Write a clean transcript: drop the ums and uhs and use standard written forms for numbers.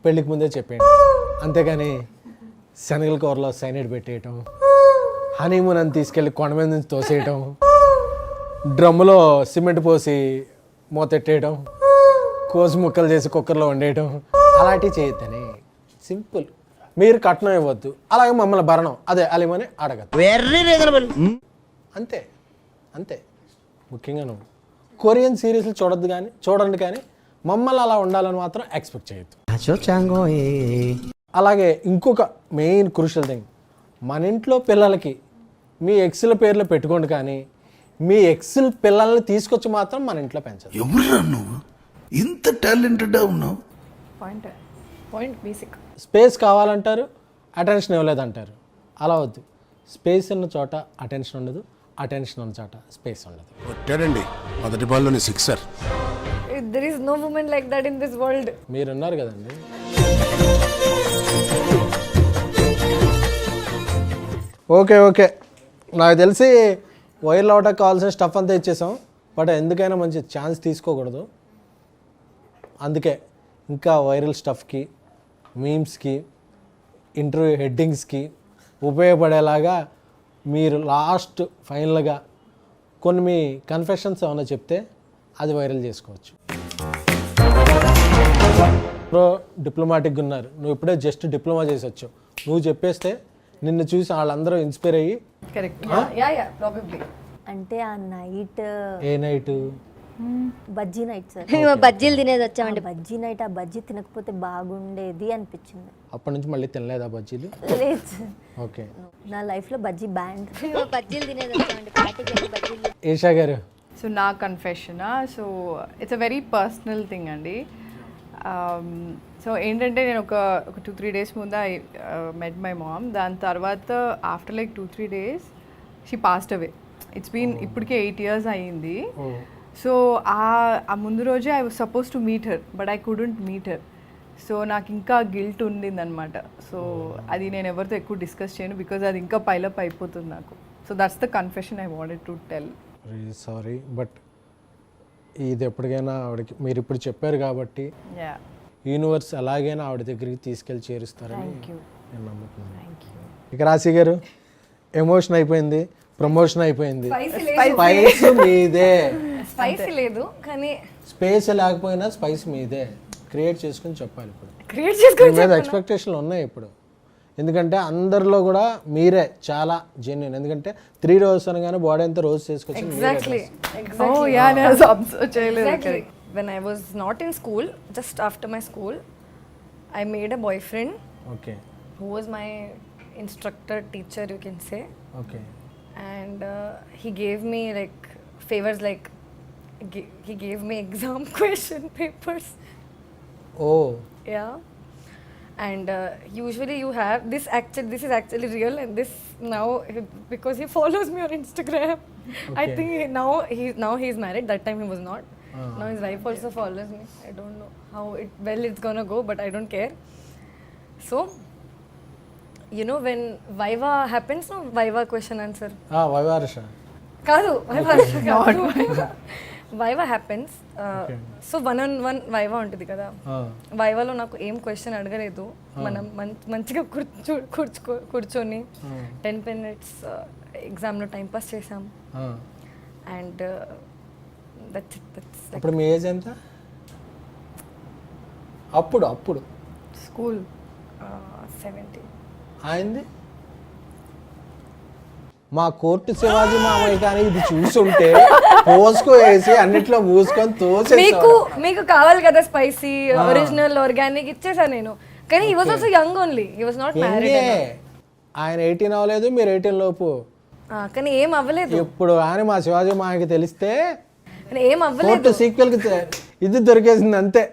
పెళ్ళికి ముందే చెప్పేయండి. అంతేగాని శనగల కూరలో సైనైడ్ పెట్టేయటం, హనీమూన్ అని తీసుకెళ్ళి కొండ మీద నుంచి తోసేయటం, డ్రమ్ములో సిమెంట్ పోసి మూతెట్టేయడం, కోసి ముక్కలు చేసి కుక్కర్లో వండేయటం అలాంటివి చేయొద్దని. సింపుల్. మీరు కట్నం ఇవ్వద్దు, అలాగే మమ్మల్ని భరణం అదే అలిమని అడగద్దు. అంతే అంతే. ముఖ్యంగా నువ్వు కొరియన్ సిరీస్లు చూడండి కానీ మమ్మల్ని అలా ఉండాలని మాత్రం ఎక్స్పెక్ట్ చేయొద్దు. అలాగే ఇంకొక మెయిన్ క్రూషియల్ థింగ్, మన ఇంట్లో పిల్లలకి మీ ఎక్స్ల పేర్లు పెట్టుకోండి కానీ మీ ఎక్స్ల పిల్లల్ని తీసుకొచ్చి మాత్రం మన ఇంట్లో పెంచదు. ఎవరురా నువ్వు ఇంత టాలెంటెడ్గా ఉన్నావు? Point basic. స్పేస్ కావాలంటారు, అటెన్షన్ ఇవ్వలేదంటారు. అలా వద్దు. స్పేస్ ఉన్న చోట అటెన్షన్ ఉండదు, అటెన్షన్ ఉన్న చోట స్పేస్ ఉండదు. కొట్టాడండి మొదటి బాల్లోని sixer. There is no woman like that in this world. మీరున్నారు కదండి. ఓకే నాకు తెలిసి వైర్లు అవటానికి కావాల్సిన స్టఫ్ అంతా ఇచ్చేసాం. బట్ ఎందుకైనా మంచి ఛాన్స్ తీసుకోకూడదు. అందుకే ఇంకా వైరల్ స్టఫ్కి, మీమ్స్కి, ఇంటర్వ్యూ హెడ్డింగ్స్కి ఉపయోగపడేలాగా మీరు లాస్ట్ ఫైనల్గా కొన్ని మీ కన్ఫెషన్స్ ఏమైనా చెప్తే అది వైరల్ చేసుకోవచ్చు. డిప్లొమాటిక్గా ఉన్నారు, నువ్వు ఇప్పుడే జస్ట్ డిప్లొమా చేసి వచ్చావు. నువ్వు చెప్పేస్తే నిన్ను చూసి వాళ్ళందరూ ఇన్స్పైర్ అయ్యి కరెక్ట్. Yeah probably. అంటే ఆ నైట్, ఏ నైట్? Bajji night sir. మేము బజ్జీలు తినేది వచ్చామండి. బజ్జీ నైట్, ఆ బజ్జీ తినకపోతే బాగుండేది అనిపించింది. అప్పటి నుంచి మళ్ళీ తినలేదా బజ్జీలు? లేదు సార్. ఓకే. నా లైఫ్లో బజ్జీ బ్యాండ్. మేము బజ్జీలు తినేది వచ్చామండి. పార్టీకి వెళ్ళి బజ్జీలు. ఏషా గారు. సో నా కన్ఫెషనా, so it's a very personal thing అండి. సో ఏంటంటే నేను ఒక 2-3 days ముందు ఐ మెట్ మై మామ్. దాని తర్వాత after like 2-3 days she passed away. It's been ఇప్పటికే 8 years అయ్యింది. సో ఆ ముందు రోజే I was supposed to meet her but I couldn't meet her. So నాకు ఇంకా గిల్ట్ ఉండిందనమాట. సో అది నేను ఎవరితో ఎక్కువ డిస్కస్ చేయను బికాజ్ అది ఇంకా పైలప్ అయిపోతుంది నాకు. So that's the confession I wanted to tell. Sorry but ఇది ఎప్పటికైనా ఆవిడకి మీరు ఇప్పుడు చెప్పారు కాబట్టి యూనివర్స్ ఎలాగైనా ఆవిడ దగ్గరికి తీసుకెళ్ళి చేరుస్తారని నేను నమ్ముతున్నాను. ఇక రాశి గారు, ఎమోషన్ అయిపోయింది, ప్రమోషన్ అయిపోయింది, స్పైస్ మీదే. స్పైస్ లేదు కానీ స్పేస్ లేకపోయినా స్పైస్ మీదే. క్రియేట్ చేసుకుని చెప్పాలి. ఇప్పుడు క్రియేట్ చేసుకొని మీద ఎక్స్పెక్టేషన్లు ఉన్నాయి ఇప్పుడు. ఎందుకంటే అందరిలో కూడా మీరే చాలా జెన్యున్. ఎందుకంటే 3 రోజు అనగానే బాడీ అంతా రోజు చేసుకొచ్చి when I was not in school, just after my school, I made a boyfriend. Okay. Who was my instructor, teacher, you can say. Okay. And he gave me like favors, like he gave me exam question papers. Oh. Yeah. And usually you have this is actually real, and this now because he follows me on Instagram. Okay. I think now he's married. That time he was not. Now his wife also follows me. I don't know how it's gonna go, but I don't care. So you know when Viva happens, no, Viva question answer. వైవార్ష కాదు, Viva happens. So 1-on-1 Viva ఉంటుంది కదా. వైవాలో నాకు ఏం question అడగలేదు. మనం మంచిగా కూర్చొని 10 minutes ఎగ్జామ్లో టైం పాస్ చేసాం. అండ్ అప్పుడు మీ ఏజ్ ఎంత? అప్పుడు స్కూల్ 17. అయింది. మా కోర్టు శివాజీ మామయ్య కానీ ఇది చూసుంటే పోసుకో వేసి అన్నిట్లో మూసుకొని తోసి. మీకు కావాలి కదా స్పైసీ, ఒరిజినల్, ఆర్గానిక్ ఇచ్చేసా నేను. కానీ he was also young only, he was not married. ఆయన 18 అవ్వలేదు, మీరు 18 లోపు. కానీ ఏం అవ్వలేదు. ఇప్పుడు ఆయన మా శివాజీ మామయ్యకి తెలిస్తే ఏం అవ్వలేదు. సీక్వెల్ కి ఇది దొరికేసింది అంతే.